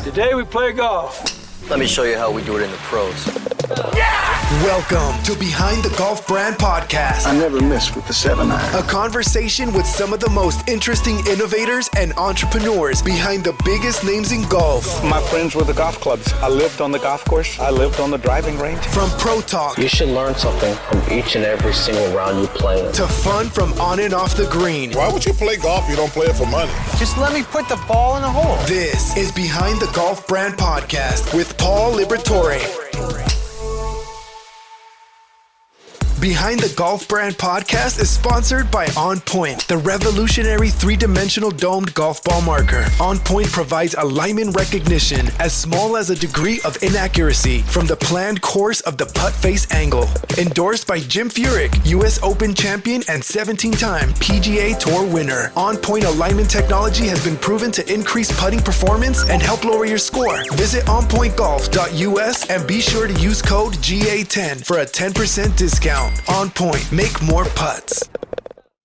Today we play golf. Let me show you how we do it in the pros. Welcome to Behind the Golf Brand Podcast. I never miss with the 7-iron. A conversation with some of the most interesting innovators and entrepreneurs behind the biggest names in golf. My friends were the golf clubs. I lived on the golf course. I lived on the driving range. From pro talk You should learn something from each and every single round you play in. to fun from on and off the green. Why would you play golf if you don't play it for money? Just let me put the ball in the hole. This is Behind the Golf Brand Podcast with Paul Liberatore. Behind the Golf Brand Podcast is sponsored by On Point, the revolutionary three-dimensional domed golf ball marker. On Point provides alignment recognition as small as a degree of inaccuracy from the planned course of the putt face angle. Endorsed by Jim Furyk, U.S. Open champion and 17-time PGA Tour winner. On Point alignment technology has been proven to increase putting performance and help lower your score. Visit onpointgolf.us and be sure to use code GA10 for a 10% discount. On Point, make more putts.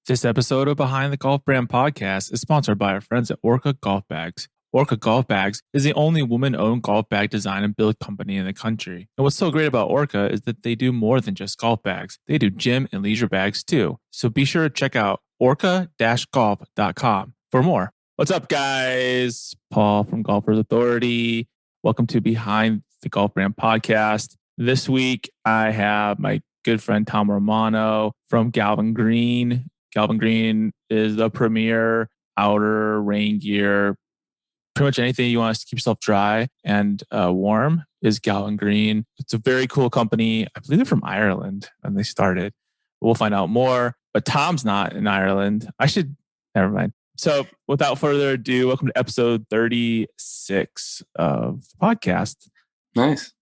This episode of Behind the Golf Brand Podcast is sponsored by our friends at Orca Golf Bags. Orca Golf Bags is the only woman-owned golf bag design and build company in the country. And what's so great about Orca is that they do more than just golf bags. They do gym and leisure bags too. So be sure to check out orca-golf.com for more. What's up, guys? Paul from Golfers Authority. Welcome to Behind the Golf Brand Podcast. This week, I have my good friend Tom Romano from Galvin Green. Galvin Green is the premier outer rain gear. Pretty much anything you want to keep yourself dry and warm is Galvin Green. It's a very cool company. I believe they're from Ireland when they started. We'll find out more. But Tom's not in Ireland. Never mind. So without further ado, welcome to episode 36 of the podcast. Nice.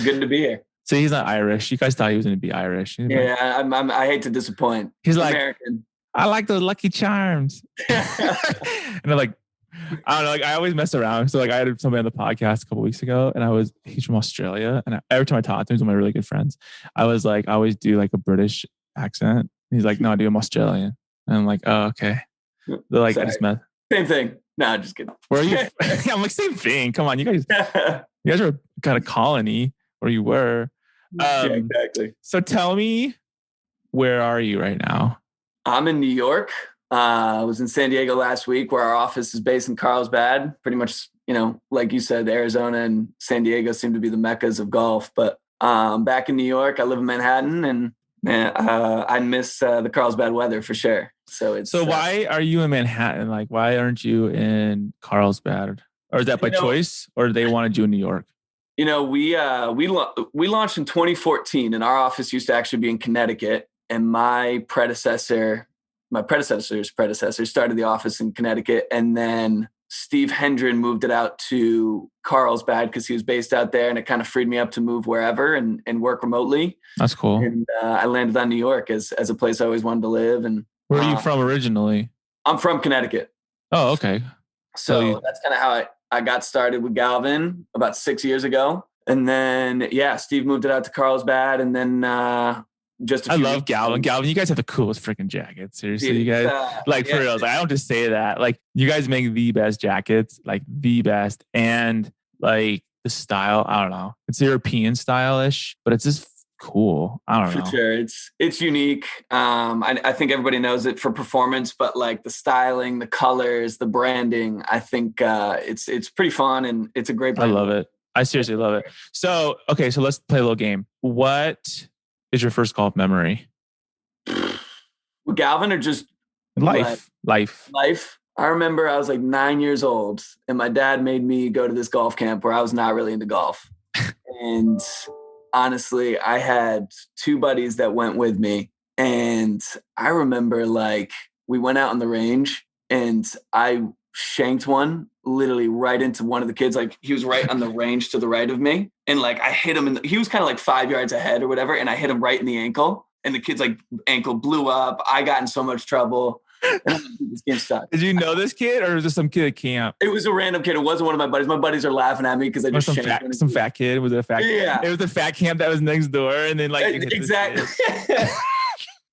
Good to be here. So he's not Irish. You guys thought he was going to be Irish. Yeah, I hate to disappoint. He's like, American. I like those Lucky Charms. And I'm like, I don't know. Like I always mess around. So like I had somebody on the podcast a couple weeks ago, and he's from Australia, and every time I talk to him, he's one of my really good friends. I was like, I always do like a British accent. He's like, no, I do. I'm Australian. And I'm like, oh, okay. They're like, I just met. Same thing. No, just kidding. Where are you? I'm like, same thing. Come on, you guys are kind of colony, or you were. Yeah, exactly. So tell me, where are you right now? I'm in New York. I was in San Diego last week, where our office is based in Carlsbad. Pretty much, like you said, Arizona and San Diego seem to be the meccas of golf. But back in New York, I live in Manhattan, and I miss the Carlsbad weather for sure. So why are you in Manhattan? Like, why aren't you in Carlsbad? Or is that by choice, or they wanted you in New York? We launched in 2014, and our office used to actually be in Connecticut. And my predecessor's predecessor started the office in Connecticut, and then Steve Hendren moved it out to Carlsbad because he was based out there, and it kind of freed me up to move wherever and work remotely. That's cool. And I landed on New York as a place I always wanted to live. And where are you from originally? I'm from Connecticut. Oh, okay. So that's kind of how I got started with Galvin about 6 years ago. And then, Steve moved it out to Carlsbad. And then I love Galvin. Galvin, you guys have the coolest freaking jackets. Seriously, you guys, for real. Like, I don't just say that. Like, you guys make the best jackets, like the best. And like the style, I don't know. It's European stylish, but it's just cool. I don't know. For sure. It's unique. I think everybody knows it for performance, but like the styling, the colors, the branding, I think it's pretty fun, and it's a great brand. I love it. I seriously love it. So, okay, so let's play a little game. What is your first golf memory? With Galvin, or just life? Life. I remember I was like 9 years old, and my dad made me go to this golf camp where I was not really into golf. And honestly, I had two buddies that went with me. And I remember like we went out on the range, and I shanked one literally right into one of the kids. Like he was right on the range to the right of me. And like I hit him he was kind of like 5 yards ahead or whatever. And I hit him right in the ankle, and the kid's like ankle blew up. I got in so much trouble. And this game sucked. Did you know this kid, or was this some kid at camp? It was a random kid. It wasn't one of my buddies. My buddies are laughing at me because I just some fat kid. Was it a fat? Yeah. It was the fat camp that was next door, and then like exactly.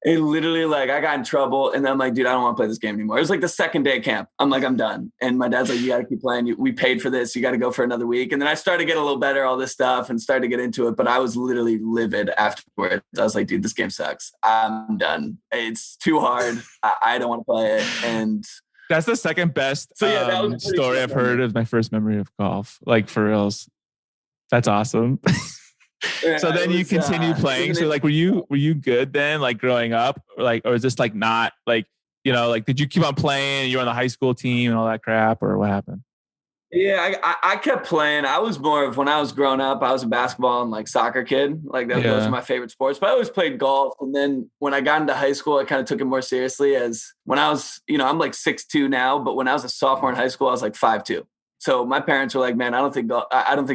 It literally, like, I got in trouble, and then I'm like, dude, I don't want to play this game anymore. It was like the second day of camp. I'm like, I'm done. And my dad's like, you got to keep playing. We paid for this. You got to go for another week. And then I started to get a little better, all this stuff, and started to get into it. But I was literally livid afterwards. I was like, dude, this game sucks. I'm done. It's too hard. I don't want to play it. And That's the second best that was a pretty story cool I've heard of my first memory of golf. Like, for reals. That's awesome. yeah, So then you continue playing. So like, were you good then, like growing up, or is this like not like, like, did you keep on playing? You were on the high school team and all that crap, or what happened? Yeah, I kept playing. I was more of, when I was growing up, I was a basketball and like soccer kid. Like those are my favorite sports. But I always played golf. And then when I got into high school, I kind of took it more seriously. As when I was, I'm like 6'2" now, but when I was a sophomore in high school, I was like 5'2". So my parents were like, man, I don't think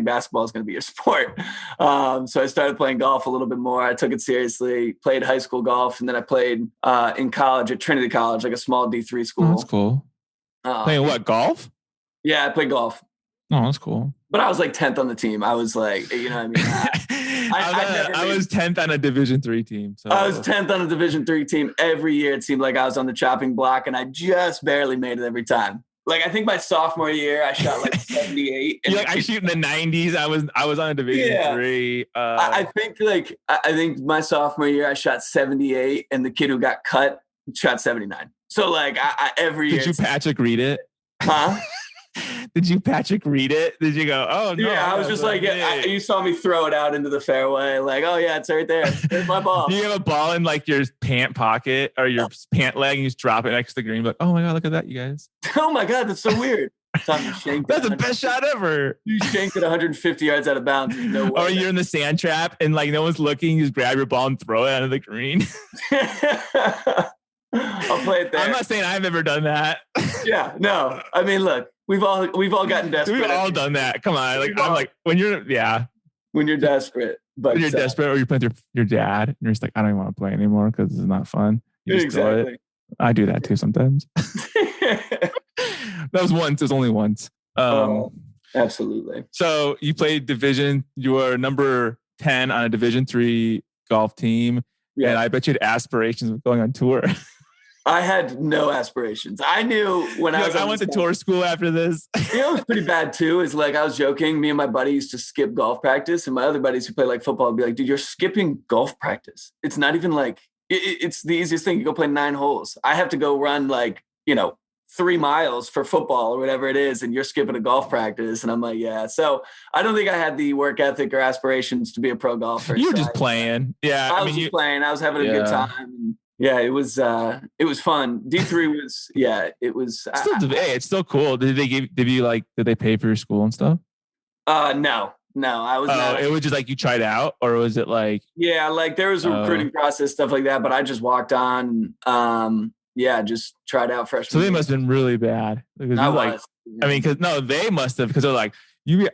basketball is going to be your sport. So I started playing golf a little bit more. I took it seriously, played high school golf. And then I played in college at Trinity College, like a small D3 school. Oh, that's cool. Playing what, golf? Yeah, I played golf. Oh, that's cool. But I was like 10th on the team. I was like, you know what I mean? I was 10th on a Division III team. So I was 10th on a Division III team. Every year it seemed like I was on the chopping block, and I just barely made it every time. Like, I think my sophomore year, I shot like 78. And I shoot in the 90s. I was on a Division III. I think my sophomore year, I shot 78, and the kid who got cut shot 79. So like every year. Did you Patrick read it? Huh? Did you Patrick read it? Did you go, oh no? Yeah, I was just like, you saw me throw it out into the fairway. Like, oh yeah, it's right there. There's my ball. You have a ball in like your pant pocket or your pant leg, and you just drop it next to the green. Like, oh my God, look at that, you guys. Oh my God, that's so weird. That's the best shot ever. You shanked it 150 yards out of bounds. No way. Or you're in the sand trap and like no one's looking. You just grab your ball and throw it out of the green. I'll play it there. I'm not saying I've ever done that. Yeah, no. I mean, look, we've all gotten desperate. We've all done that. Come on, like I'm like when you're desperate, but when you're desperate, or you're playing with your dad, and you're just like, I don't even want to play anymore because this is not fun. You just throw it. I do that too sometimes. That was once. It was only once. Absolutely. So you played division. You were number 10 on a Division III golf team, and I bet you had aspirations of going on tour. I had no aspirations. I knew when I went to tour school after this. You know, it was pretty bad too. Is like, I was joking. Me and my buddy used to skip golf practice, and my other buddies who play like football would be like, dude, you're skipping golf practice. It's not even like, it's the easiest thing. You go play 9 holes. I have to go run like, 3 miles for football or whatever it is, and you're skipping a golf practice. And I'm like, yeah. So I don't think I had the work ethic or aspirations to be a pro golfer. You were just playing. Yeah. I was just playing. I was having a good time. And yeah, it was fun. D3 was, it was. It's still cool. Did they pay for your school and stuff? No, I was not. It was just like you tried out, or was it like? Yeah, like there was a recruiting process, stuff like that, but I just walked on. Just tried out freshman. So they must have been really bad. Because they must have, because they're like, you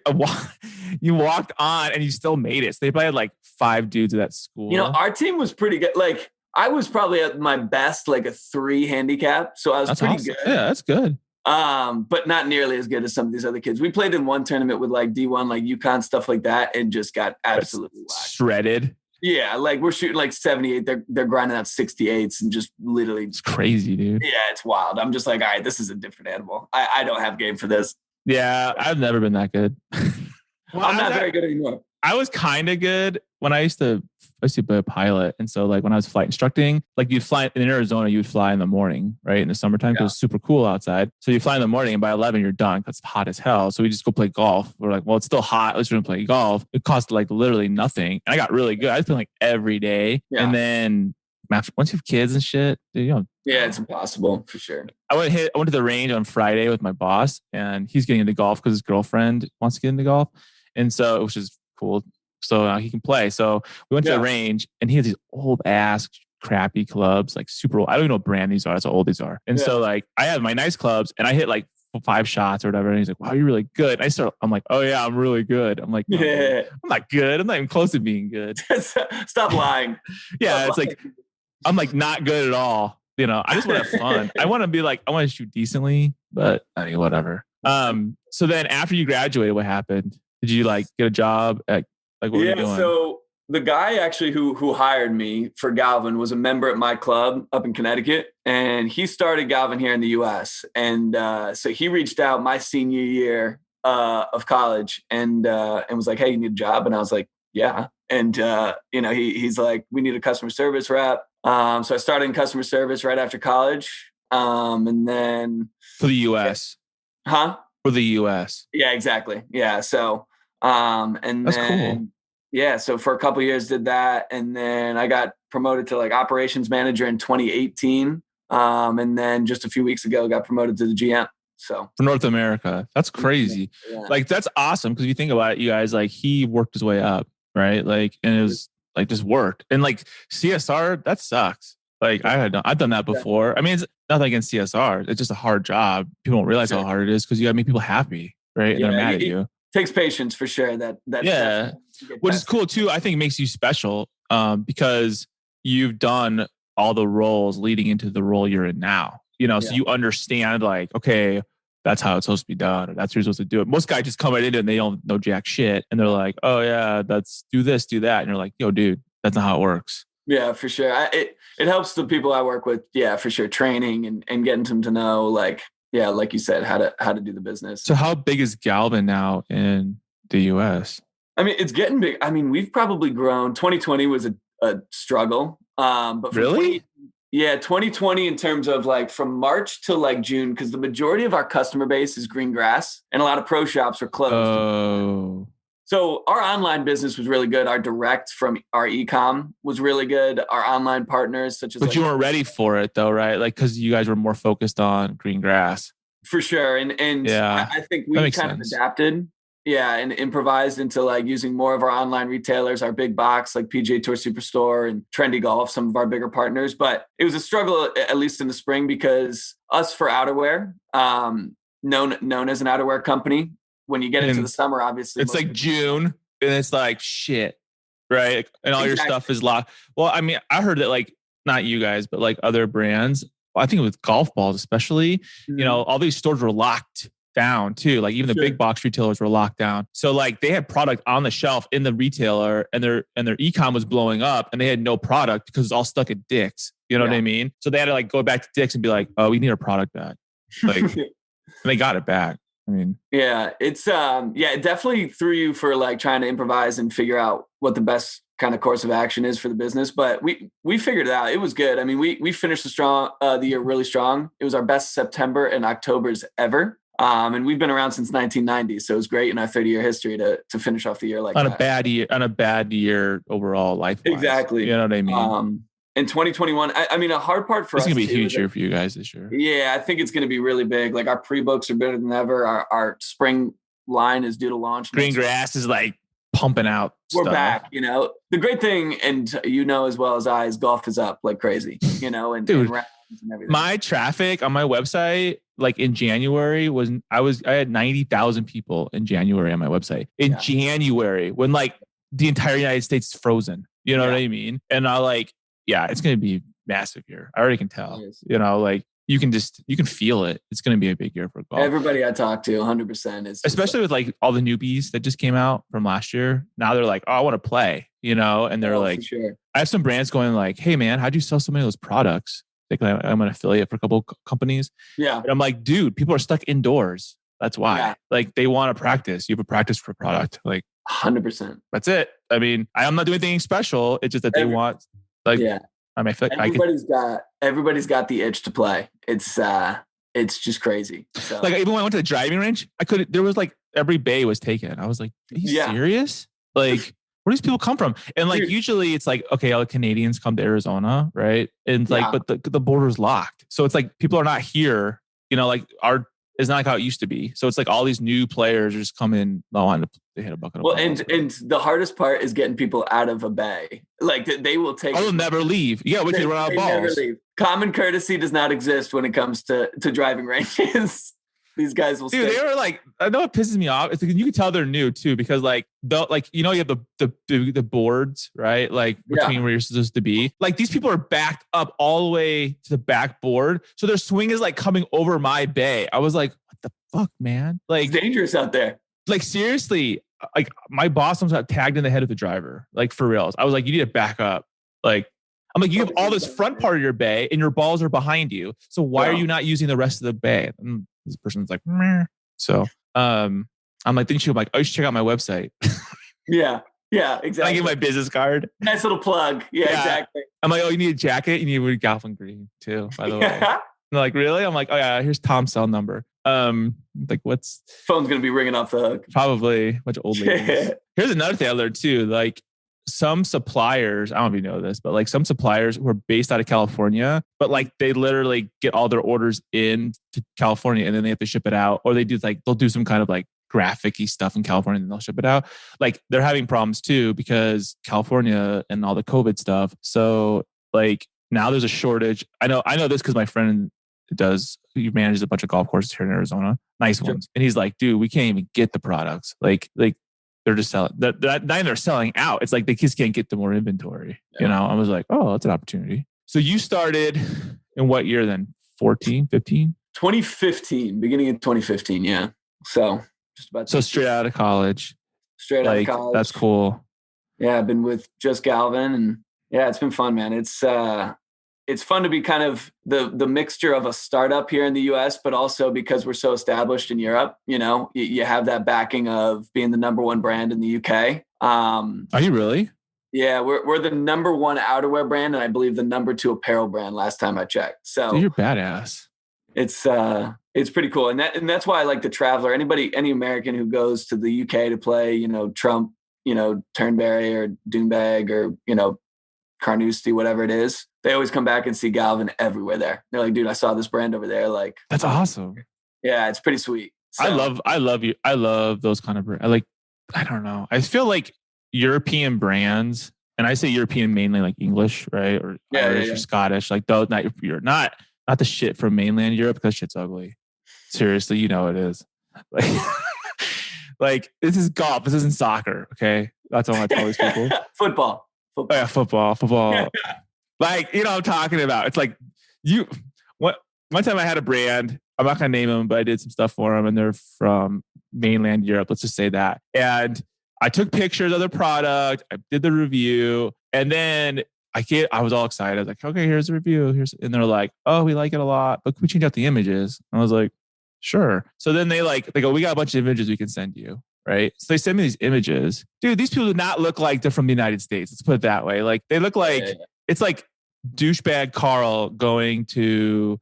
walked on and you still made it. So they probably had like 5 dudes at that school. Our team was pretty good. Like I was probably at my best, like a 3 handicap. So I was pretty good. Yeah, that's good. But not nearly as good as some of these other kids. We played in one tournament with like D1, like UConn, stuff like that, and just got absolutely shredded. Yeah, like we're shooting like 78. They're grinding out 68s and just literally. It's crazy, dude. Yeah, it's wild. I'm just like, all right, this is a different animal. I don't have game for this. Yeah, I've never been that good. I'm not very good anymore. I was kind of good when I used to be a pilot. And so like when I was flight instructing, like you'd fly in Arizona, you would fly in the morning, right? In the summertime, because it's super cool outside. So you fly in the morning and by 11, you're done because it's hot as hell. So we just go play golf. We're like, well, it's still hot. Let's go play golf. It cost like literally nothing. And I got really good. I was playing like every day. Yeah. And then once you have kids and shit, yeah, it's impossible for sure. I went to the range on Friday with my boss, and he's getting into golf because his girlfriend wants to get into golf. And so, which is cool. So he can play. So we went to the range, and he has these old ass crappy clubs, like super old. I don't even know what brand these are. That's how old these are. And so like I have my nice clubs, and I hit like 5 shots or whatever. And he's like, wow, you're really good. And I'm like, oh yeah, I'm really good. I'm like, no, I'm not good. I'm not even close to being good. Stop lying. It's like, I'm like not good at all. I just want to have fun. I want to be like, I want to shoot decently, but I mean, whatever. So then after you graduated, what happened? Did you like get a job at like, what were you doing? So the guy actually who hired me for Galvin was a member at my club up in Connecticut, and he started Galvin here in the U.S. And so he reached out my senior year of college and was like, "Hey, you need a job?" And I was like, "Yeah." And he's like, "We need a customer service rep." So I started in customer service right after college, and then for the U.S. Huh? For the U.S. Yeah, exactly. Yeah. So, and that's then, cool. Yeah. So for a couple of years did that. And then I got promoted to like operations manager in 2018. And then just a few weeks ago, got promoted to the GM. So for North America, that's crazy. Yeah. Like, that's awesome. Cause if you think about it, you guys, like, he worked his way up, right? Like, and it was like, just worked. And like CSR, that sucks. Like I've done that before. I mean, it's nothing against CSR. It's just a hard job. People don't realize how hard it is because you got to make people happy, right? And they're mad at you. Takes patience for sure. That yeah, which is cool too. I think it makes you special because you've done all the roles leading into the role you're in now. So you understand like, okay, that's how it's supposed to be done, or that's how you're supposed to do it. Most guys just come right into it and they don't know jack shit, and they're like, oh yeah, that's do this, do that, and you're like, yo, dude, that's not how it works. Yeah, for sure. It helps the people I work with. Yeah, for sure. Training and getting them to know, like you said, how to do the business. So how big is Galvin now in the US? I mean, it's getting big. I mean, we've probably grown. 2020 was a struggle. But really? 2020 in terms of like from March to like June, because the majority of our customer base is green grass and a lot of pro shops are closed. Oh. So our online business was really good. Our direct from our e-com was really good. Our online partners, such as. But you weren't ready for it though, right? Like, because you guys were more focused on green grass. For sure. And yeah, I think we kind of adapted. Yeah. And improvised into like using more of our online retailers, our big box, like PGA Tour Superstore and Trendy Golf, some of our bigger partners. But it was a struggle, at least in the spring, because us for outerwear, known as an outerwear company, when you get into the summer, obviously. It's like June and it's like shit, right? And all your stuff is locked. Well, I mean, I heard that like, not you guys, but like other brands, I think with golf balls especially, all these stores were locked down too. Like even the big box retailers were locked down. So like they had product on the shelf in the retailer and their e-com was blowing up and they had no product because it's all stuck at Dick's. You know what I mean? So they had to like go back to Dick's and be like, oh, we need our product back. Like, and they got it back. I mean, yeah, it's it definitely threw you for like trying to improvise and figure out what the best kind of course of action is for the business. But we figured it out. It was good. I mean, we finished the year really strong. It was our best September and October's ever. And we've been around since 1990, so it was great in our 30-year history to finish off the year like on a bad year overall life. Exactly. You know what I mean? In 2021, I mean, a hard part for us. It's going to be a huge year for you guys this year. Yeah, I think it's going to be really big. Like our pre-books are better than ever. Our spring line is due to launch. Green grass is like pumping out. We're back. The great thing, and as well as I, is golf is up like crazy. And dude, and everything. My traffic on my website, like in January, I had 90,000 people in January on my website. In January, when like the entire United States is frozen. You know what I mean? And it's going to be massive here. I already can tell. Like you can feel it. It's going to be a big year for golf. Everybody I talk to, 100% is. Especially with like all the newbies that just came out from last year. Now they're like, oh, I want to play, and they're like, sure. I have some brands going like, hey man, how'd you sell so many of those products? Like I'm an affiliate for a couple companies. Yeah. And I'm like, dude, people are stuck indoors. That's why. Yeah. Like they want to practice. You have a practice for a product. Like 100%. That's it. I mean, I'm not doing anything special. It's just that they want. Like, I mean, I feel like everybody's got the itch to play. It's just crazy. So. Like even when I went to the driving range, there was like every bay was taken. I was like, are you serious? Like, where do these people come from? And like, usually it's like, okay, all the Canadians come to Arizona, right? And like, but the border's locked. So it's like, people are not here, like it's not like how it used to be. So it's like all these new players are just coming, wanting to hit a bucket. Well, and the hardest part is getting people out of a bay. Like they will take. They'll never leave. Yeah, we can run out of balls. Never leave. Common courtesy does not exist when it comes to driving ranges. These guys will. Dude, they were like, I know it pisses me off. It's like, you can tell they're new too, because like you have the boards, right? Like between where you're supposed to be. Like these people are backed up all the way to the backboard, so their swing is like coming over my bay. I was like, what the fuck, man? Like it's dangerous out there. Like seriously, like my boss almost got tagged in the head of the driver, like for reals. I was like, you need to back up. Like, I'm like, you have all this front part of your bay and your balls are behind you. So why are you not using the rest of the bay? And this person's like, meh. So I'm like, then she was like, oh, you should check out my website. Yeah, exactly. I give my business card. Nice little plug. Yeah, exactly. I'm like, oh, you need a jacket? You need a Galvin Green too, by the way. And they're like, really? I'm like, oh yeah, here's Tom's cell number. Like what's phone's gonna be ringing off the hook? Probably a bunch of old ladies. Here's another thing I learned too. Like some suppliers, I don't know if you know this, but like some suppliers who are based out of California, but like they literally get all their orders in to California and then they have to ship it out, or they'll do some kind of like graphic-y stuff in California and then they'll ship it out. Like they're having problems too because California and all the COVID stuff. So like now there's a shortage. I know this because my friend he manages a bunch of golf courses here in Arizona, nice ones. And he's like, dude, we can't even get the products. Like they're just selling. They're selling out. It's like they just can't get the more inventory. Yeah. You know, I was like, oh, that's an opportunity. So you started in what year then? 14, 15? 2015, beginning of 2015. Yeah. So just about. So straight out of college. Straight out of college. That's cool. Yeah, I've been with just Galvin, and yeah, it's been fun, man. It's fun to be kind of the mixture of a startup here in the US, but also because we're so established in Europe, you know, you have that backing of being the number one brand in the UK. Are you really? Yeah, we're the number one outerwear brand, and I believe the number 2 apparel brand last time I checked. So dude, you're badass. It's pretty cool. And that's why I like the traveler. Any American who goes to the UK to play, you know, Trump, you know, Turnberry or Doonbag or, you know, Carnoustie, whatever it is, they always come back and see Galvin everywhere there. They're like, dude, I saw this brand over there. Like, that's awesome. Yeah, it's pretty sweet. So, I love you. I love those kind of brands. I don't know. I feel like European brands, and I say European mainly like English, right? Or Irish or Scottish. Like those, you're not the shit from mainland Europe because shit's ugly. Seriously, you know it is. Like this is golf. This isn't soccer. Okay, that's all I tell these people. Football. Oh, yeah, football. Like, you know what I'm talking about. It's like one time I had a brand, I'm not going to name them, but I did some stuff for them and they're from mainland Europe. Let's just say that. And I took pictures of the product. I did the review. And then I was all excited. I was like, okay, here's the review. And they're like, oh, we like it a lot, but can we change out the images? And I was like, sure. So then they go, we got a bunch of images we can send you. Right. So they send me these images. Dude, these people do not look like they're from the United States. Let's put it that way. Like they look like it's like douchebag Carl going to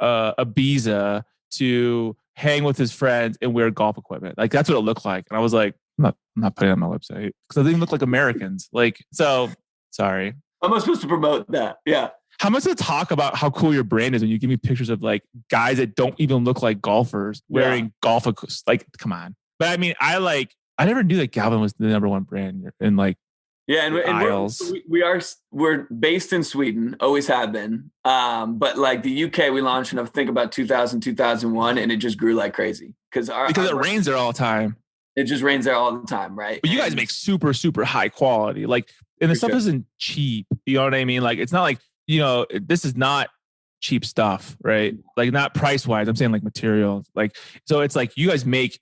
Ibiza to hang with his friends and wear golf equipment. Like that's what it looked like. And I was like, I'm not putting it on my website because they didn't look like Americans. Like, so sorry. How am I supposed to promote that? Yeah. How much to talk about how cool your brand is when you give me pictures of like guys that don't even look like golfers wearing golf. Like, come on. But I mean, I never knew that Galvin was the number one brand in like aisles. We're based in Sweden, always have been. But like the UK, we launched in I think about 2000, 2001, and it just grew like crazy because it rains there all the time. It just rains there all the time, right? But you guys make super, super high quality, like, and the stuff isn't cheap. You know what I mean? Like, it's not like, you know, this is not cheap stuff, right? Like not price wise. I'm saying like materials. Like, so it's like you guys make.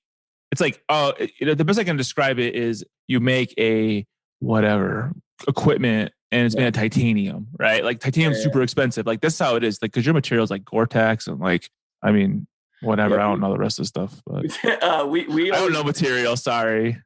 It's like, the best I can describe it is you make a whatever equipment and it's made of titanium, right? Like titanium's super expensive. Like that's how it is. Like, cause your material is like Gore-Tex and like, I mean, whatever. I don't know the rest of the stuff, but I don't know material. Sorry.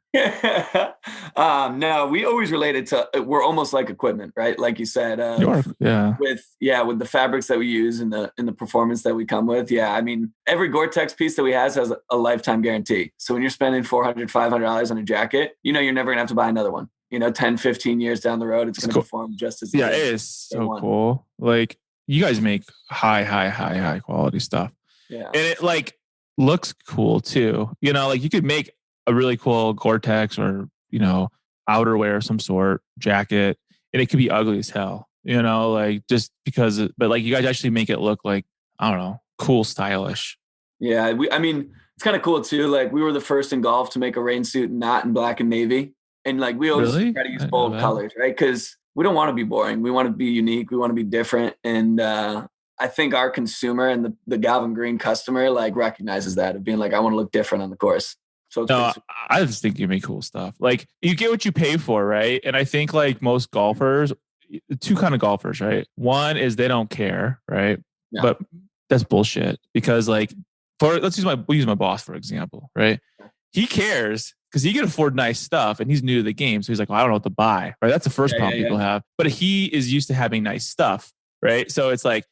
No, we always related to, we're almost like equipment, right? Like you said, with the fabrics that we use and the performance that we come with. Yeah. I mean, every Gore-Tex piece that we has a lifetime guarantee. So when you're spending $400, $500 on a jacket, you know, you're never gonna have to buy another one. You know, 10, 15 years down the road, it's going to perform just as good. Yeah, it is so cool. Like you guys make high quality stuff. Yeah. And it like looks cool too. You know, like you could make a really cool Gore-Tex or, you know, outerwear of some sort, jacket, and it could be ugly as hell, you know, like just because, but like you guys actually make it look like, I don't know, cool, stylish. Yeah. I mean, it's kind of cool too. Like we were the first in golf to make a rain suit not in black and navy. And like we always try to use bold colors, right? Because we don't want to be boring. We want to be unique. We want to be different. And I think our consumer and the Galvin Green customer like recognizes that of being like, I want to look different on the course. So it's No, pretty sweet. I just think you make cool stuff. Like you get what you pay for, right? And I think like most golfers, two kind of golfers, right? One is they don't care, right? Yeah. But that's bullshit because like we'll use my boss for example, right? He cares because he can afford nice stuff and he's new to the game. So he's like, well, I don't know what to buy, right? That's the first problem people have. But he is used to having nice stuff, right? So it's like,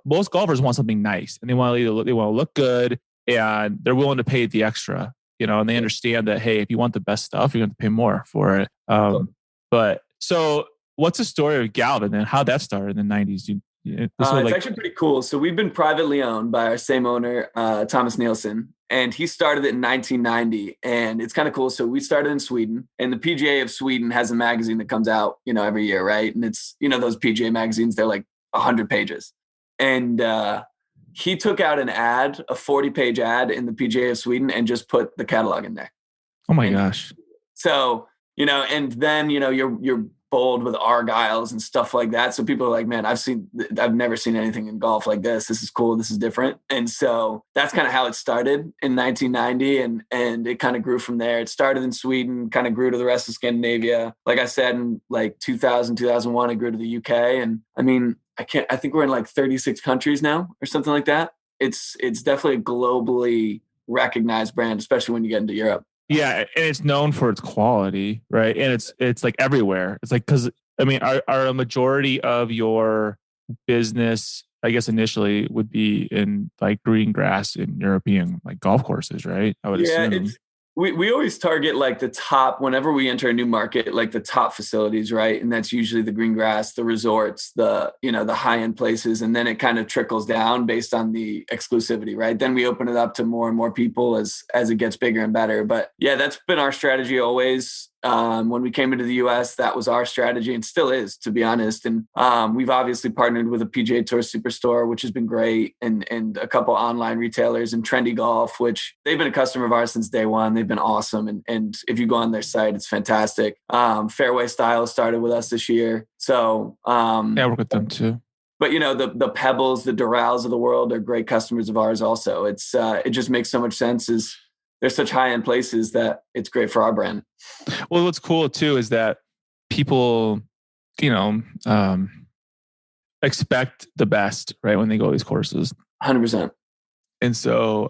most golfers want something nice and they want to look good and they're willing to pay the extra, and they understand that, hey, if you want the best stuff, you're going to pay more for it. But so what's the story of Galvin and how that started in the 90s? It's actually pretty cool. So we've been privately owned by our same owner, Thomas Nielsen, and he started it in 1990. And it's kind of cool. So we started in Sweden, and the PGA of Sweden has a magazine that comes out, every year, right? And it's, those PGA magazines, they're like 100 pages. And he took out an ad, a 40-page ad in the PGA of Sweden and just put the catalog in there. Oh my gosh. So, and then, you're bold with Argyles and stuff like that. So people are like, man, I've never seen anything in golf like this. This is cool. This is different. And so that's kind of how it started in 1990. And it kind of grew from there. It started in Sweden, kind of grew to the rest of Scandinavia. Like I said, in like 2000, 2001, it grew to the UK. And I mean, I think we're in like 36 countries now or something like that. It's definitely a globally recognized brand, especially when you get into Europe. Yeah, and it's known for its quality, right? And it's like everywhere. It's like, because I mean, are a majority of your business, I guess initially would be in like green grass in European like golf courses, right? I would assume. We always target like the top, whenever we enter a new market, like the top facilities, right? And that's usually the green grass, the resorts, the high-end places. And then it kind of trickles down based on the exclusivity, right? Then we open it up to more and more people as it gets bigger and better. But yeah, that's been our strategy always. When we came into the US, that was our strategy and still is, to be honest. And we've obviously partnered with a PGA Tour Superstore, which has been great, and a couple online retailers, and Trendy Golf, which they've been a customer of ours since day one. They've been awesome. And if you go on their site, it's fantastic. Fairway Style started with us this year. So I work with them too. But the Pebbles, the Durals of the world are great customers of ours also. It's it just makes so much sense. They're such high-end places that it's great for our brand. Well, what's cool too is that people, expect the best, right? When they go to these courses. 100%. And so,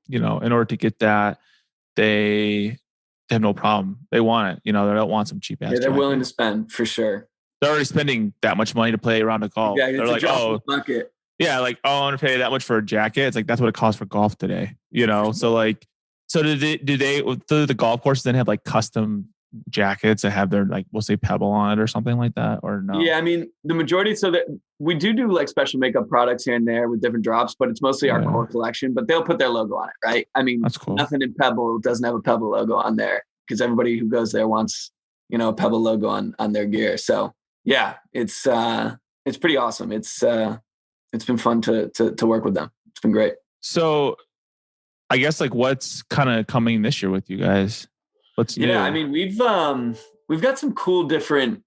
in order to get that, they have no problem. They want it. They don't want some cheap ass. Yeah, they're willing to spend for sure. They're already spending that much money to play around a golf. Yeah, they're like, bucket. Yeah, like, I want to pay that much for a jacket. It's like, that's what it costs for golf today, So like, do the golf courses then have like custom jackets that have their, like, we'll say Pebble on it or something like that, or no? Yeah, I mean, the majority, so that we do like special makeup products here and there with different drops, but it's mostly our core collection, but they'll put their logo on it, right? I mean, that's cool. Nothing in Pebble doesn't have a Pebble logo on there because everybody who goes there wants, a Pebble logo on their gear. So yeah, it's pretty awesome. It's been fun to work with them. It's been great. So I guess like what's kind of coming this year with you guys? What's new? Yeah, I mean, we've got some cool different.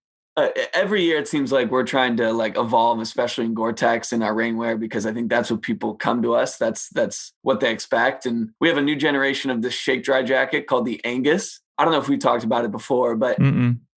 Every year it seems like we're trying to like evolve, especially in Gore-Tex and our rainwear, because I think that's what people come to us. That's what they expect. And we have a new generation of this shake dry jacket called the Angus. I don't know if we talked about it before, but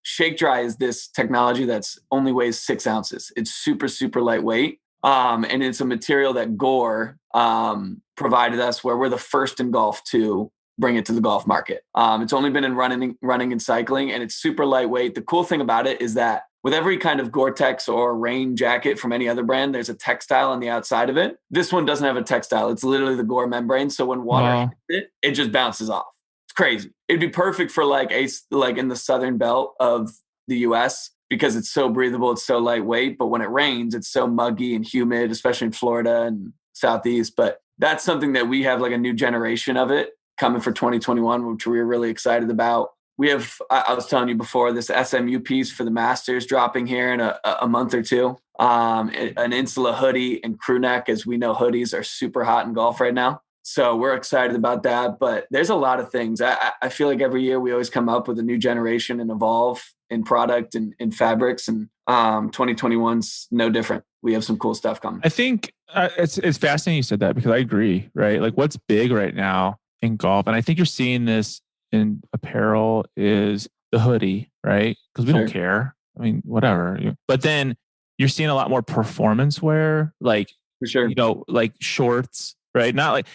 shake dry is this technology that's only weighs 6 ounces. It's super, super lightweight. And it's a material that Gore provided us, where we're the first in golf to bring it to the golf market. It's only been in running and cycling, and it's super lightweight. The cool thing about it is that with every kind of Gore-Tex or rain jacket from any other brand, there's a textile on the outside of it. This one doesn't have a textile. It's literally the Gore membrane. So when water hits it just bounces off. It's crazy. It'd be perfect for like in the southern belt of the US because it's so breathable. It's so lightweight. But when it rains, it's so muggy and humid, especially in Florida and Southeast. But that's something that we have like a new generation of it coming for 2021, which we're really excited about. We have, I was telling you before, this SMU piece for the Masters dropping here in a month or two. An Insula hoodie and crew neck, as we know, hoodies are super hot in golf right now. So we're excited about that. But there's a lot of things. I feel like every year we always come up with a new generation and evolve in product and in fabrics. And 2021's no different. We have some cool stuff coming. I think it's fascinating you said that, because I agree, right? Like what's big right now in golf, and I think you're seeing this in apparel, is the hoodie, right? Because we don't care. I mean, whatever. But then you're seeing a lot more performance wear, like, For sure. like shorts, right? Not like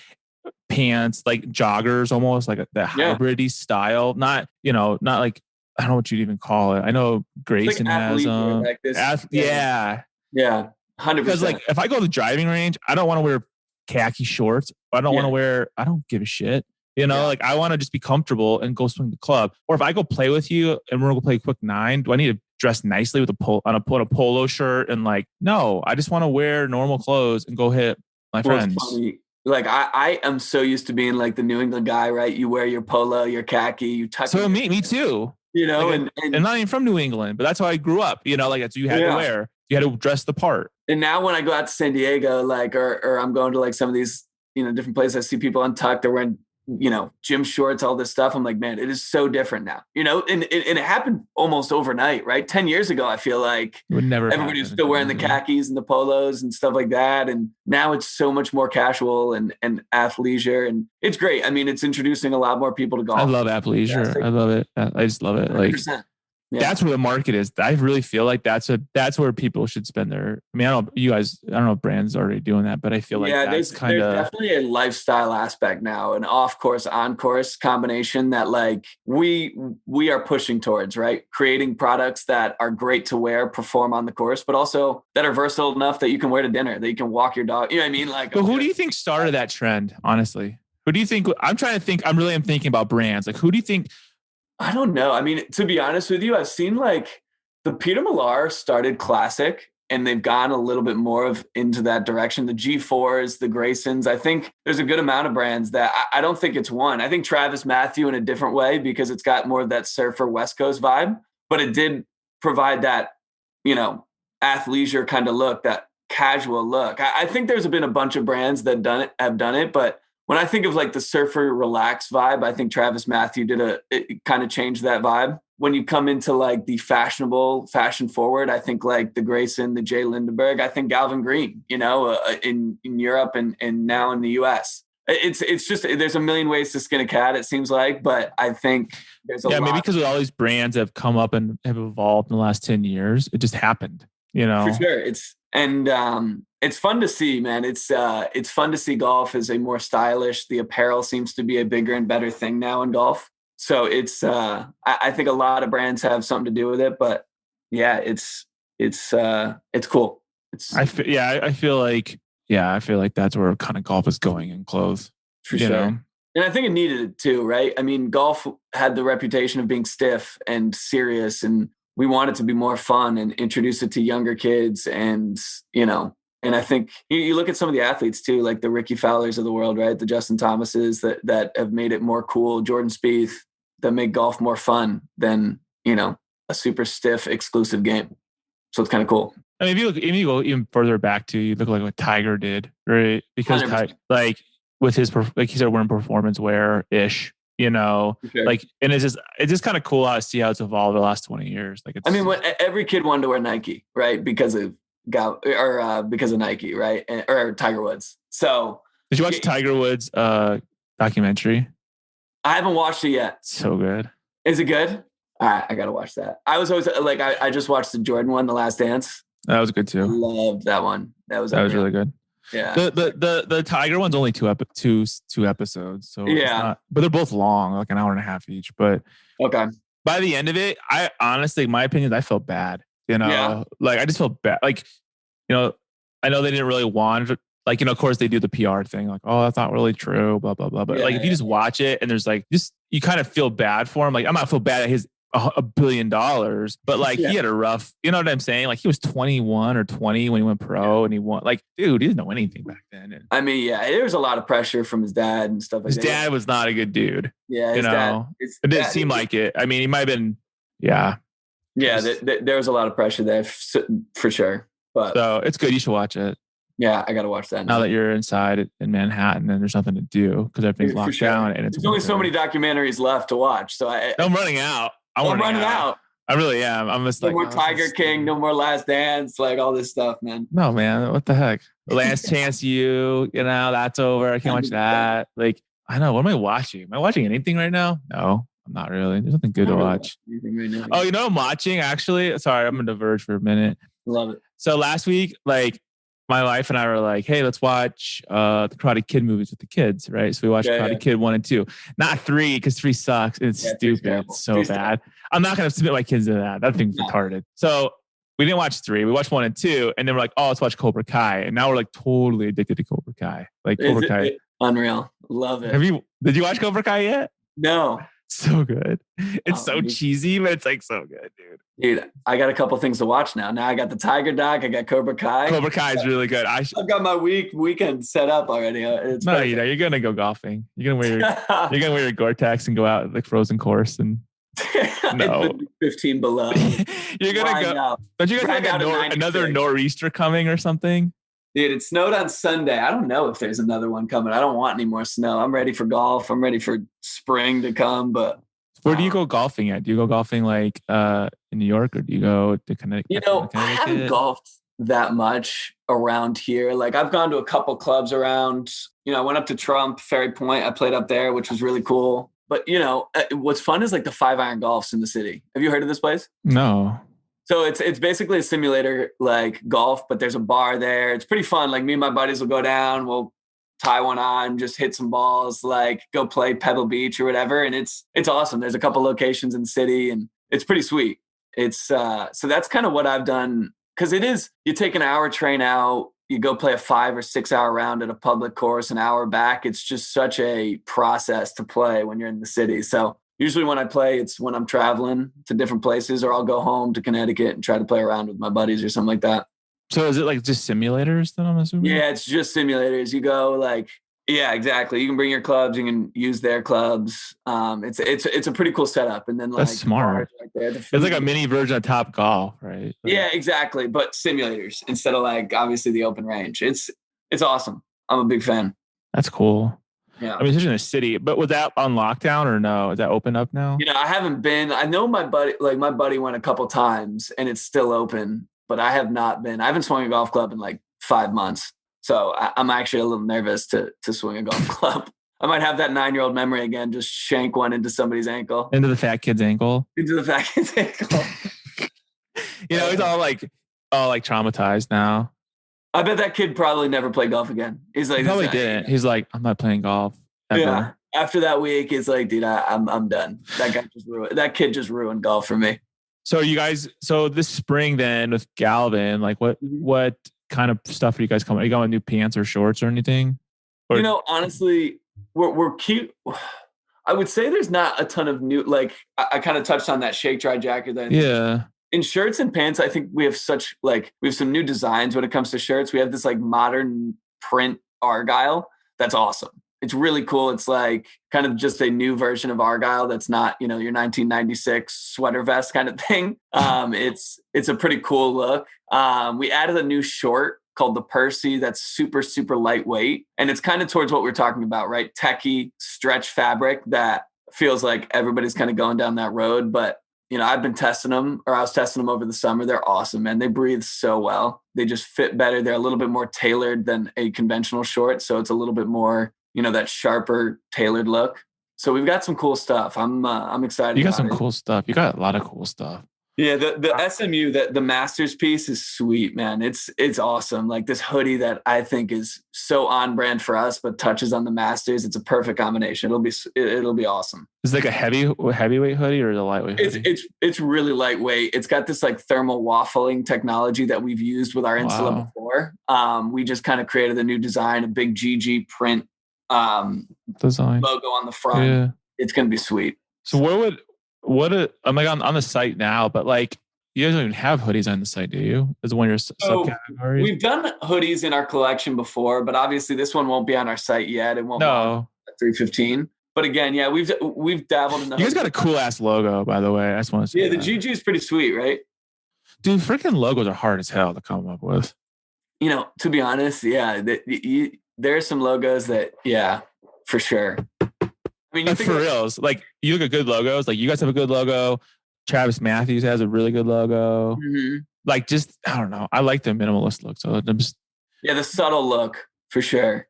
pants, like joggers, almost like the hybrid-y style. Not, not like, I don't know what you'd even call it. I know Grayson has them. Like this. Yeah. 100%. Because like if I go to the driving range, I don't want to wear khaki shorts. I don't want to wear, I don't give a shit. Like I want to just be comfortable and go swing the club. Or if I go play with you and we're going to play a quick 9, do I need to dress nicely with a polo shirt? And like, no, I just want to wear normal clothes and go hit my friends. It's funny. Like I am so used to being like the New England guy, right? You wear your polo, your khaki, you tuck. So me too. Like, and I'm not even from New England, but that's how I grew up. Like that's what you had to wear. You had to dress the part. And now when I go out to San Diego, like, or I'm going to like some of these, different places, I see people untucked, they're wearing, gym shorts, all this stuff. I'm like, man, it is so different now, and it happened almost overnight, right? 10 years ago, I feel like it would never everybody was still wearing the khakis and the polos and stuff like that. And now it's so much more casual and athleisure, and it's great. I mean, it's introducing a lot more people to golf. I love athleisure. I love it. I just love it. 100%. Like, that's where the market is. I really feel like that's where people should spend their. I mean, I don't know if brands are already doing that, but I feel like there's definitely a lifestyle aspect now, an off course, on course combination that like we are pushing towards, right? Creating products that are great to wear, perform on the course, but also that are versatile enough that you can wear to dinner, that you can walk your dog. You know what I mean? Like, but who do you think started that trend? Honestly, who do you think? I'm trying to think. I'm thinking about brands. Like, who do you think? I don't know. I mean, to be honest with you, I've seen like the Peter Millar started classic and they've gone a little bit more into that direction. The G4s, the Graysons. I think there's a good amount of brands that I don't think it's one. I think Travis Matthew in a different way because it's got more of that surfer West Coast vibe, but it did provide that, athleisure kind of look, that casual look. I think there's been a bunch of brands that have done it, but when I think of like the surfer relaxed vibe, I think Travis Matthew it kind of changed that vibe. When you come into like the fashionable, fashion forward, I think like the Grayson, the Jay Lindenberg, I think Galvin Green, in Europe and now in the US. It's just, there's a million ways to skin a cat, it seems like, but I think there's a lot. Maybe because all these brands have come up and have evolved in the last 10 years. It just happened, For sure. It's fun to see, man. It's fun to see golf as a more stylish. The apparel seems to be a bigger and better thing now in golf. So it's I think a lot of brands have something to do with it, but yeah, it's cool. I feel like that's where kind of golf is going in clothes. For sure. And I think it needed it too, right? I mean, golf had the reputation of being stiff and serious, and we want it to be more fun and introduce it to younger kids. And, and I think you look at some of the athletes too, like the Ricky Fowlers of the world, right? The Justin Thomases that have made it more cool, Jordan Spieth, that make golf more fun than, a super stiff exclusive game. So it's kind of cool. I mean, if you go even further back to, you look like what Tiger did, right? Because like with his, like he started wearing performance wear ish, Sure. like, and it's just kind of cool how to see how it's evolved the last 20 years. Like, every kid wanted to wear Nike, right? Because of Nike, right? Or Tiger Woods. So did you watch Tiger Woods documentary? I haven't watched it yet. So good. Is it good? All right, I got to watch that. I was always like, I just watched the Jordan one, The Last Dance. That was good too. Loved that one. That was really good. Yeah. The Tiger one's only two episodes. So yeah, but they're both long, like an hour and a half each. But okay. By the end of it, I honestly, my opinion, I felt bad. Like I just felt bad. Like, I know they didn't really want, like, of course they do the PR thing, like, oh, that's not really true, blah blah blah. But if you just watch it and there's like, just you kind of feel bad for him. Like, I'm not feel bad that he's $1 billion, but like he had a rough, you know what I'm saying? Like he was 21 or 20 when he went pro and he won. Like, dude, he didn't know anything back then. And, I mean, there was a lot of pressure from his dad and stuff like that. His dad was not a good dude. Yeah, it didn't seem like it. I mean, he might have been. Yeah. Yeah, there was a lot of pressure there for sure. But so it's good. You should watch it. Yeah, I got to watch that now that you're inside in Manhattan and there's nothing to do because everything's locked down. And there's only so many documentaries left to watch. So I'm running out. I'm running out. I really am. I'm just no more Tiger King, no more Last Dance, like all this stuff, man. No, man. What the heck? Last Chance You, that's over. I can't watch that. Like, I know. What am I watching? Am I watching anything right now? No, I'm not really. There's nothing good to watch. Anything right now. Oh, you know what I'm watching actually? Sorry, I'm going to diverge for a minute. Love it. So last week, like my wife and I were like, hey, let's watch the Karate Kid movies with the kids, right? So we watched Karate Kid 1 and 2. Not 3, because 3 sucks. It's stupid. It's so bad. I'm not going to submit my kids to that. That thing's retarded. So we didn't watch 3. We watched 1 and 2. And then we're like, oh, let's watch Cobra Kai. And now we're like totally addicted to Cobra Kai. Like Cobra Kai. Unreal. Love it. Did you watch Cobra Kai yet? No. So good. It's so cheesy, but it's like so good, dude. Dude, I got a couple things to watch now. Now I got the Tiger Doc. I got Cobra Kai. Cobra Kai is really good. I've got my weekend set up already. You're gonna go golfing. You're gonna wear your Gore-Tex and go out like frozen course and no 15 below. You're gonna go. Out. Don't you guys have another nor'easter coming or something? Dude, it snowed on Sunday. I don't know if there's another one coming. I don't want any more snow. I'm ready for golf. I'm ready for spring to come. But where do you go golfing at? Do you go golfing like in New York, or do you go to Connecticut? I haven't golfed that much around here. Like I've gone to a couple clubs around. I went up to Trump, Ferry Point. I played up there, which was really cool. But what's fun is like the 5-iron golfs in the city. Have you heard of this place? No. So it's basically a simulator like golf, but there's a bar there. It's pretty fun. Like me and my buddies will go down, we'll tie one on, just hit some balls, like go play Pebble Beach or whatever. And it's awesome. There's a couple locations in the city and it's pretty sweet. It's so that's kind of what I've done. Cause you take an hour train out, you go play a 5 or 6 hour round at a public course, an hour back. It's just such a process to play when you're in the city. So usually when I play, it's when I'm traveling to different places, or I'll go home to Connecticut and try to play around with my buddies or something like that. So is it like just simulators then, I'm assuming? Yeah, it's just simulators. You go exactly. You can bring your clubs, you can use their clubs. It's a pretty cool setup. And then that's smart. It's like a mini version of Top Golf, right? Yeah, exactly. But simulators instead of like obviously the open range. It's awesome. I'm a big fan. That's cool. Yeah. I mean, it's in a city, but was that on lockdown or no? Is that open up now? I haven't been. I know my buddy went a couple times and it's still open, but I have not been. I haven't swung a golf club in like 5 months. So I'm actually a little nervous to swing a golf club. I might have that 9-year-old memory again, just shank one into somebody's ankle. Into the fat kid's ankle? Into the fat kid's ankle. He's all traumatized now. I bet that kid probably never played golf again. He's like, he probably didn't. He's like, I'm not playing golf ever. Yeah. After that week, he's like, dude, I'm done. That kid just ruined golf for me. So this spring then with Galvin, like what kind of stuff are you guys coming? Are you going with new pants or shorts or anything? Or, honestly, we're cute. I would say there's not a ton of new, like I kind of touched on that shake dry jacket. Yeah. In shirts and pants, I think we have some new designs when it comes to shirts. We have this like modern print Argyle. That's awesome. It's really cool. It's like kind of just a new version of Argyle. That's not, your 1996 sweater vest kind of thing. It's a pretty cool look. We added a new short called the Percy that's super, super lightweight. And it's kind of towards what we're talking about, right? Techie stretch fabric that feels like everybody's kind of going down that road. But I've been testing them, or I was testing them over the summer. They're awesome, man. They breathe so well. They just fit better. They're a little bit more tailored than a conventional short. So it's a little bit more, that sharper tailored look. So we've got some cool stuff. I'm excited. You got some cool stuff. You got a lot of cool stuff. Yeah, the SMU, the Masters piece is sweet, man. It's awesome. Like this hoodie that I think is so on brand for us, but touches on the Masters. It's a perfect combination. It'll be awesome. Is it like a heavyweight hoodie or the lightweight hoodie? It's really lightweight. It's got this like thermal waffling technology that we've used with our Insula before. We just kind of created a new design, a big GG print design logo on the front. Yeah. It's gonna be sweet. So I'm like on the site now, but like you guys don't even have hoodies on the site, do you? As one of your subcategories? We've done hoodies in our collection before, but obviously this one won't be on our site yet. It won't be at 315. But again, yeah, we've dabbled in the. You guys got a cool ass logo, by the way. I just want to say. Yeah, the GG is pretty sweet, right? Dude, freaking logos are hard as hell to come up with. To be honest, yeah, there are some logos that, yeah, for sure. I mean, for reals, like you look at good logos. Like you guys have a good logo. Travis Matthews has a really good logo. Mm-hmm. Like I don't know. I like the minimalist look. So I'm just the subtle look for sure.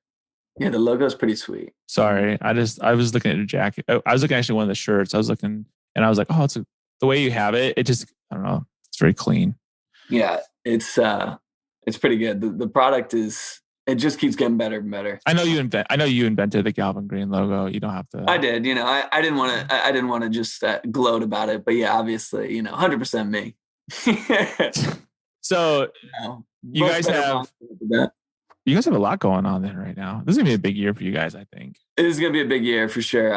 Yeah, the logo's pretty sweet. Sorry, I was looking at your jacket. I was looking actually one of the shirts. I was looking and I was like, oh, the way you have it. It just, I don't know. It's very clean. Yeah, it's pretty good. The product it just keeps getting better and better. I know you invented the Galvin Green logo. You don't have to. I did. I didn't want to just gloat about it, but yeah, obviously, 100% me. So you guys have a lot going on then right now. This is gonna be a big year for you guys, I think. It is gonna be a big year for sure.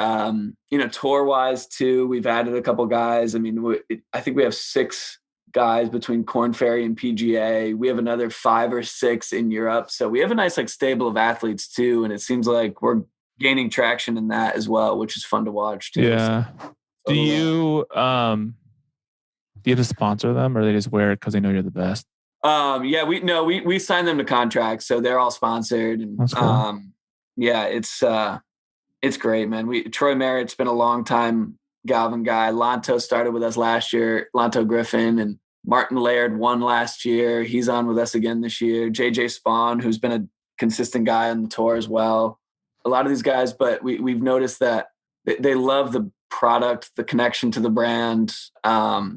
Tour wise too, we've added a couple guys. I mean, I think we have 6 guys between Korn Ferry and PGA. We have another 5 or 6 in Europe. So we have a nice stable of athletes too. And it seems like we're gaining traction in that as well, which is fun to watch too. Yeah. So, do you have to sponsor them or they just wear it because they know you're the best? Yeah, we signed them to contracts, so they're all sponsored. And that's cool. Yeah, it's great, man. Troy Merritt's been a long time Galvin guy. Lanto started with us last year, Lanto Griffin, and Martin Laird won last year. He's on with us again this year. JJ Spawn, who's been a consistent guy on the tour as well. A lot of these guys, but we've noticed that they love the product, the connection to the brand.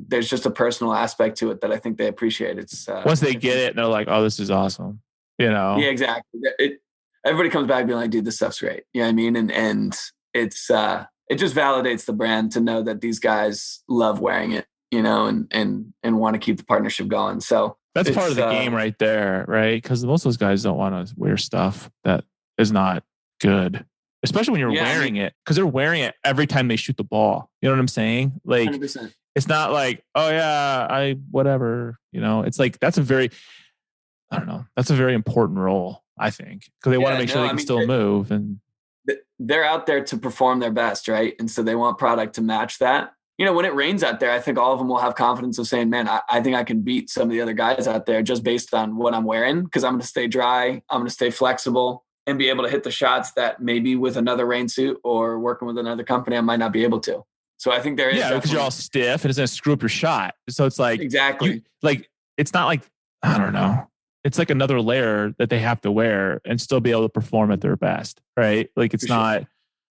There's just a personal aspect to it that I think they appreciate. It's once they get it and they're like, oh, this is awesome. Yeah, exactly. Everybody comes back being like, dude, this stuff's great. You know what I mean? And it's it just validates the brand to know that these guys love wearing it, and want to keep the partnership going. So that's part of the game right there, right? Because most of those guys don't want to wear stuff that is not good, especially when you're wearing it, because they're wearing it every time they shoot the ball. You know what I'm saying? Like 100%. It's not like, oh yeah, whatever. It's like that's a very important role, I think, because they want to make sure they can still move and. They're out there to perform their best, right? And so they want product to match that. When it rains out there, I think all of them will have confidence of saying, man, I think I can beat some of the other guys out there just based on what I'm wearing, because I'm going to stay dry, I'm going to stay flexible and be able to hit the shots that maybe with another rain suit or working with another company, I might not be able to. So I think there is. Yeah, because you're all stiff and it's going to screw up your shot. So it's like, exactly. It's not like, I don't know. It's like another layer that they have to wear and still be able to perform at their best, right? Like it's not,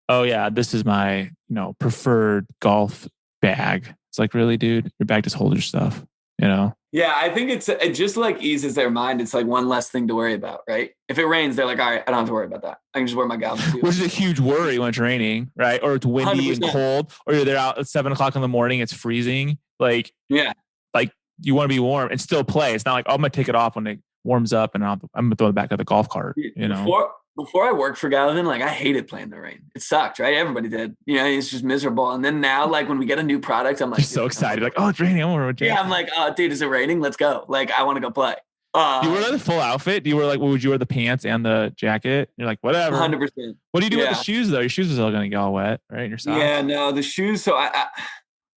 oh yeah, this is my, preferred golf bag. It's like, really, dude, your bag just holds your stuff, Yeah, I think it just eases their mind. It's like one less thing to worry about, right? If it rains, they're like, all right, I don't have to worry about that. I can just wear my Galvin suit. Which is a huge worry when it's raining, right? Or it's windy 100%. And cold, or you're there out at 7:00 in the morning, it's freezing. You want to be warm and still play. It's not like, oh, I'm going to take it off when it warms up and I'm going to throw it back at the golf cart, Before I worked for Galvin, I hated playing in the rain. It sucked, right? Everybody did. It's just miserable. And then now, when we get a new product, I'm like, you're so excited. Like, oh, it's raining. I'm going to I'm like, oh, dude, is it raining? Let's go. I want to go play. Do you wear the full outfit? Do you wear would you wear the pants and the jacket? You're like, whatever. 100%. What do you do with the shoes though? Your shoes are still going to get all wet, right? And your socks. Yeah, no, the shoes. So I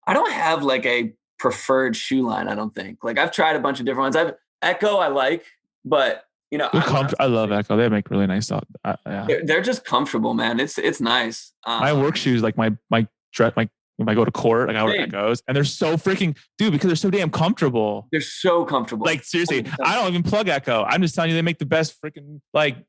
don't have a preferred shoe line. I don't think. I've tried a bunch of different ones. I've Echo. I like, but. I love Echo. They make really nice stuff. Yeah. They're just comfortable, man. It's nice. My work shoes, my dress, when I go to court, I wear Echoes, and they're so freaking because they're so damn comfortable. They're so comfortable. Seriously, I don't even plug Echo. I'm just telling you, they make the best freaking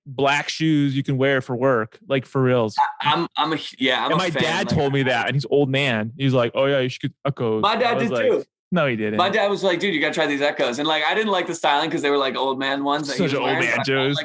black shoes you can wear for work, for reals. I'm a fan. My dad told me that, and he's an old man. He's like, oh yeah, you should get Echoes. My dad did too. No, he didn't. My dad was like, dude, you got to try these Echoes. And I didn't like the styling because they were old man ones. Such old man shoes.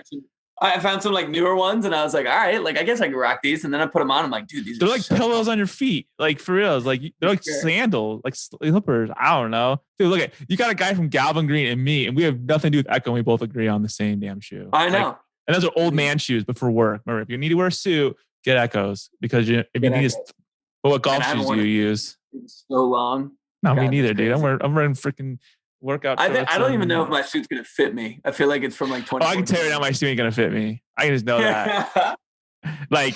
I found some newer ones and I was like, all right, I guess I could rock these. And then I put them on. I'm like, dude, these they're are so pillows on your feet. For real. They're sandals, slippers. I don't know. Dude, look you got a guy from Galvin Green and me, and we have nothing to do with Echo. And we both agree on the same damn shoe. I know. And those are old man shoes, but for work. Remember, if you need to wear a suit, get Echoes because if you need to. But what golf shoes do you use? It's so long. No, me neither, dude. I'm wearing freaking workout. I don't even know if my suit's gonna fit me. I feel like it's from 20. Oh, I can tell you now, my suit ain't gonna fit me. I can just know that.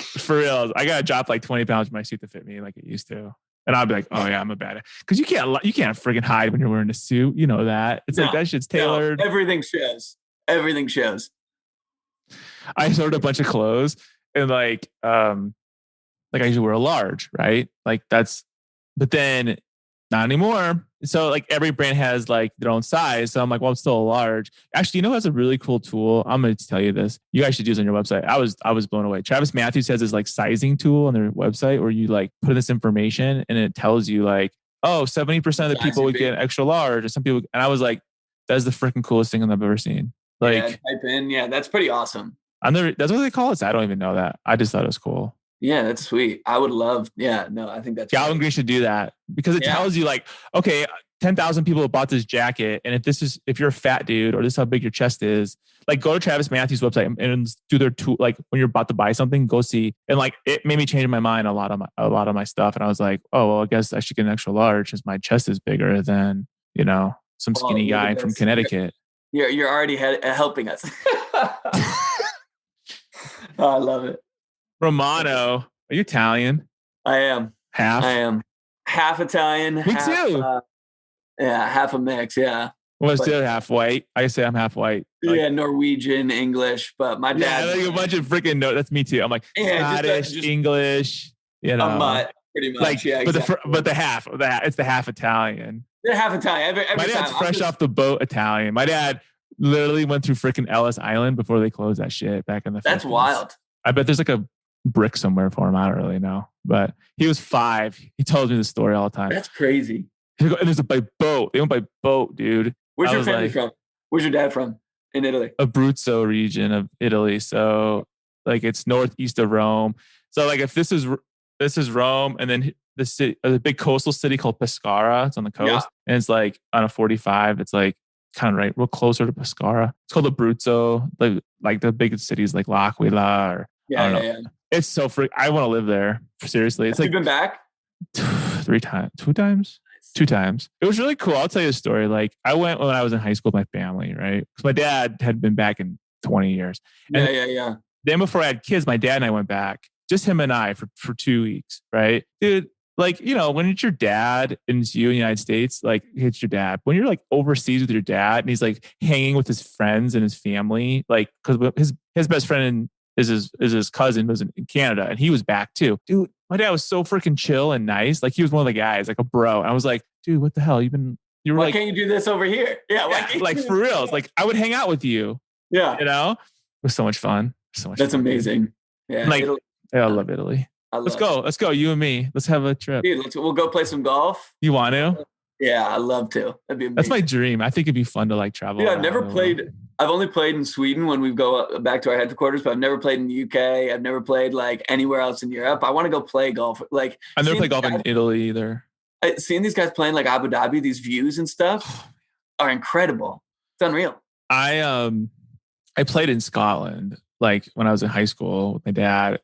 For real, I gotta drop 20 pounds in my suit to fit me like it used to. And I'll be like, oh yeah, I'm a bad. Because you can't freaking hide when you're wearing a suit. You know that. It's that shit's tailored. No, everything shows. Everything shows. I sorted a bunch of clothes and I usually wear a large, right? But then Not anymore. So like every brand has like their own size. So I'm like, well, I'm still a large. Actually, you know, who has a really cool tool. I'm going to tell you this. You guys should use it on your website. I was blown away. Travis Matthews has this like sizing tool on their website where you like put in this information and it tells you like, oh, 70% of the people would get extra large, or some people. And I was like, that's the freaking coolest thing I've ever seen. Like, yeah, type in. Yeah, that's pretty awesome. That's what they call it. I don't even know that. I just thought it was cool. Yeah, that's sweet. I would love. Yeah, no, I think that's Galvin Green should do that because it tells you like, okay, 10,000 people have bought this jacket, and if you're a fat dude or this is how big your chest is, like go to Travis Matthews' website and do their tool. Like when you're about to buy something, go see. And like it made me change my mind a lot of my stuff, and I was like, oh well, I guess I should get an extra large because my chest is bigger than some skinny guy from Connecticut. You're already helping us. Oh, I love it. Romano, are you Italian? I am. Half? I am. Half Italian. Me too. Half a mix, yeah. Well, still half white. I say I'm half white. Like, yeah, Norwegian, English, but my dad. Yeah, like a bunch of freaking that's me too. I'm like Scottish, just English, a mutt, pretty much. Like, yeah, but exactly. it's the half Italian. They're half Italian. Every my dad's time. fresh off the boat Italian. My dad literally went through freaking Ellis Island before they closed that shit back in the 50s. That's wild. I bet there's like a brick somewhere for him. I don't really know. But he was 5. He tells me the story all the time. That's crazy. And there's by boat. They went by boat, dude. Where's your family from? Where's your dad from in Italy? Abruzzo region of Italy. So like it's northeast of Rome. So like if this is Rome, and then the city, a big coastal city called Pescara. It's on the coast, and it's like on a 45. It's like kind of right, real closer to Pescara. It's called Abruzzo. Like the big cities like L'Aquila or I don't know. Yeah. It's so I want to live there. Seriously, it's Have you been back 3 times, 2 times. 2 times. It was really cool. I'll tell you a story. Like I went when I was in high school with my family, right? Because my dad had been back in 20 years. And yeah. Then before I had kids, my dad and I went back, just him and I for 2 weeks, right? Dude, like, when it's your dad and it's you in the United States, like it's your dad. When you're like overseas with your dad and he's like hanging with his friends and his family, like because his best friend is his cousin who's in Canada, and he was back too. Dude, my dad was so freaking chill and nice. Like he was one of the guys, like a bro. And I was like, dude, what the hell? Why can't you do this over here? Yeah, like for real. It's like I would hang out with you. Yeah. It was so much fun. That's amazing. Yeah. Like, I love Italy. Let's go. You and me. Let's have a trip. Dude, we'll go play some golf. You want to? Yeah, I'd love to. That'd be amazing. That's my dream. I think it'd be fun to like travel. Yeah, I've only played in Sweden when we go back to our headquarters, but I've never played in the UK. I've never played like anywhere else in Europe. I want to go play golf. Like I've never played golf in Italy either. Seeing these guys playing like Abu Dhabi, these views and stuff are incredible. It's unreal. I played in Scotland like when I was in high school with my dad.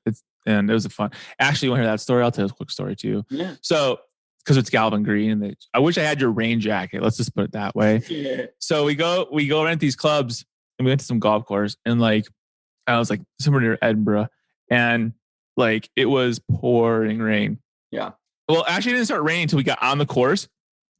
And it was fun. Actually, you want to hear that story? I'll tell you a quick story too. Yeah. So because it's Galvin Green, and I wish I had your rain jacket. Let's just put it that way. Yeah. So we go rent these clubs, and we went to some golf course, and like I was like somewhere near Edinburgh, and like it was pouring rain. Yeah. Well, actually, it didn't start raining until we got on the course.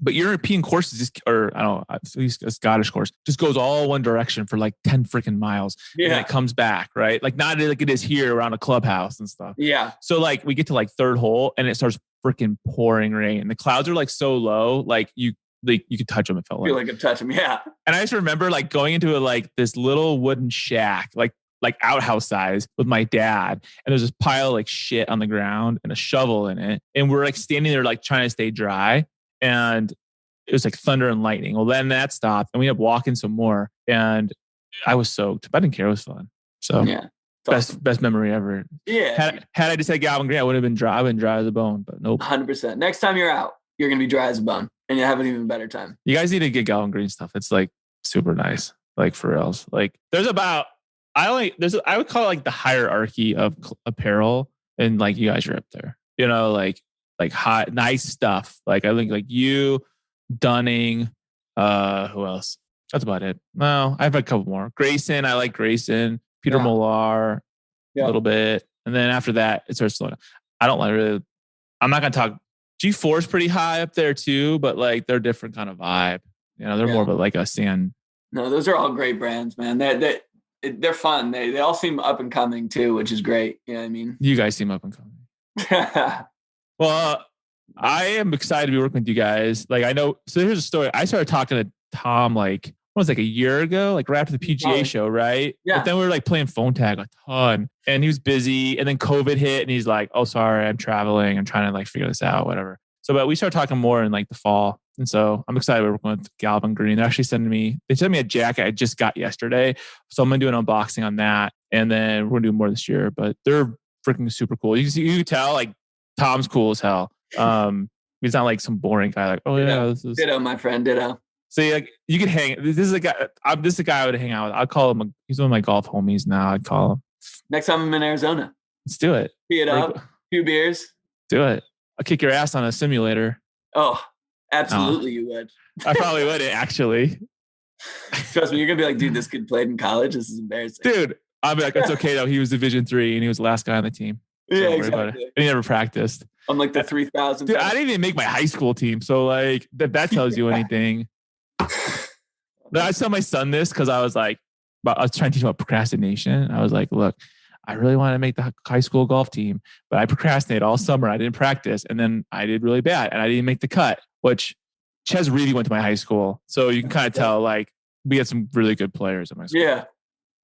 But European courses, or I don't know, at least a Scottish course, just goes all one direction for like 10 freaking miles. Yeah. And it comes back, right? Like not like it is here around a clubhouse and stuff. Yeah. So like we get to like third hole and it starts freaking pouring rain. The clouds are like so low, like you could touch them. It felt like. Feel like you could touch them, yeah. And I just remember like going into this little wooden shack, like outhouse size with my dad. And there's this pile of like shit on the ground and a shovel in it. And we're like standing there like trying to stay dry. And it was like thunder and lightning. Well, then that stopped and we ended up walking some more. And I was soaked, but I didn't care. It was fun. So yeah, best memory ever. Yeah. Had I just had Galvin Green, I would have been dry. I've been dry as a bone, but nope. 100%. Next time you're out, you're going to be dry as a bone and you'll have an even better time. You guys need to get Galvin Green stuff. It's like super nice. Like for reals. Like there's about, I would call it like the hierarchy of apparel. And like you guys are up there, like hot, nice stuff. Like I think like you, Dunning, who else? That's about it. No, I have a couple more. Grayson, I like Grayson. Peter Millar, a little bit. And then after that, it starts slowing down. I don't like really, I'm not going to talk. G4 is pretty high up there too, but like they're a different kind of vibe. They're more of like a sand. No, those are all great brands, man. They're fun. They all seem up and coming too, which is great. You know what I mean? You guys seem up and coming. Well, I am excited to be working with you guys. Like I know. So here's a story. I started talking to Tom like a year ago, like right after the PGA show, right? Yeah. But then we were like playing phone tag a ton, and he was busy. And then COVID hit, and he's like, "Oh, sorry, I'm traveling. I'm trying to like figure this out, whatever." So, but we started talking more in like the fall, and so I'm excited. We're working with Galvin Green. They sent me a jacket I just got yesterday, so I'm gonna do an unboxing on that, and then we're gonna do more this year. But they're freaking super cool. You can tell like Tom's cool as hell. He's not like some boring guy. Like, oh yeah, this is ditto, my friend, ditto. So like you could hang. This is a guy. This is a guy I would hang out with. I'd call him. He's one of my golf homies now. I'd call him. Next time I'm in Arizona, let's do it. Tee it up. Few beers. Do it. I'll kick your ass on a simulator. Oh, absolutely, you would. I probably wouldn't actually. Trust me, you're gonna be like, dude, this kid played in college. This is embarrassing, dude. I'll be like, it's okay though. He was Division III and he was the last guy on the team. So yeah, exactly. And he never practiced. I'm like the 3,000. Dude, I didn't even make my high school team. So like that tells you anything. But I tell my son this because I was like, I was trying to teach him about procrastination. I was like, look, I really want to make the high school golf team, but I procrastinated all summer. I didn't practice. And then I did really bad and I didn't make the cut, which Ches Reedy went to my high school. So you can kind of tell like we had some really good players at my school. Yeah.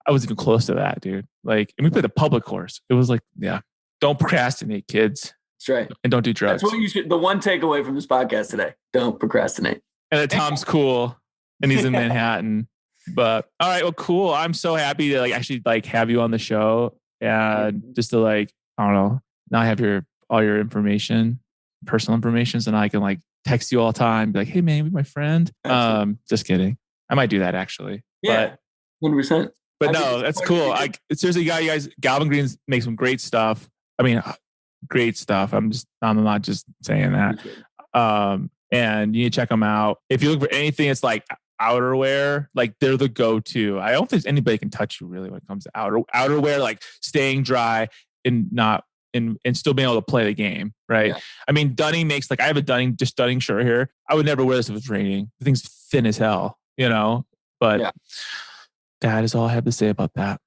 I wasn't even close to that, dude. Like, and we played a public course. It was like, yeah, don't procrastinate, kids. That's right. And don't do drugs. That's what you should, the one takeaway from this podcast today. Don't procrastinate. And that Tom's cool and he's in Manhattan. But all right, well, cool. I'm so happy to like actually like have you on the show and just to like, I don't know, now I have all your information, personal information, so now I can like text you all the time, be like, hey man, be my friend. Just kidding. I might do that actually. Yeah, 100%. But no, that's cool. Like seriously, you guys, Galvin Green makes some great stuff. I mean, great stuff. I'm not just saying that. And you need to check them out. If you look for anything that's like outerwear, like they're the go-to. I don't think anybody can touch you really when it comes to outerwear, like staying dry and not and still being able to play the game, right? Yeah. I mean, Dunning makes like I have a Dunning shirt here. I would never wear this if it's raining. The thing's thin as hell, you know. But yeah. That is all I have to say about that.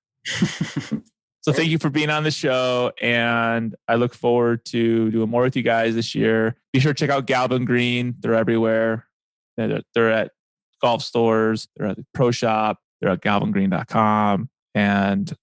So thank you for being on the show, and I look forward to doing more with you guys this year. Be sure to check out Galvin Green. They're everywhere. They're at golf stores. They're at the pro shop. They're at galvingreen.com. And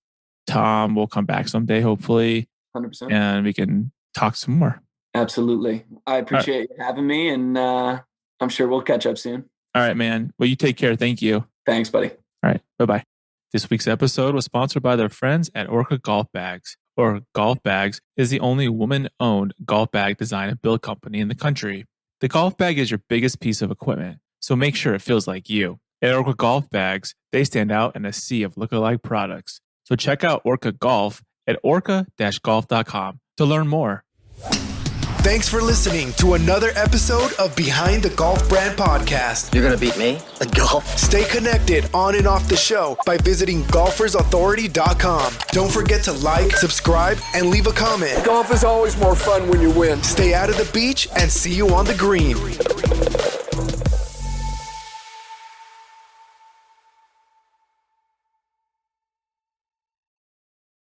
Tom will come back someday, hopefully. 100%. And we can talk some more. Absolutely. I appreciate you having me, and I'm sure we'll catch up soon. All right, man. Well, you take care. Thank you. Thanks, buddy. All right. Bye-bye. This week's episode was sponsored by their friends at Orca Golf Bags. Orca Golf Bags is the only woman-owned golf bag design and build company in the country. The golf bag is your biggest piece of equipment, so make sure it feels like you. At Orca Golf Bags, they stand out in a sea of lookalike products. So check out Orca Golf at orca-golf.com to learn more. Thanks for listening to another episode of Behind the Golf Brand Podcast. You're going to beat me at golf? Stay connected on and off the show by visiting golfersauthority.com. Don't forget to like, subscribe, and leave a comment. Golf is always more fun when you win. Stay out of the beach and see you on the green.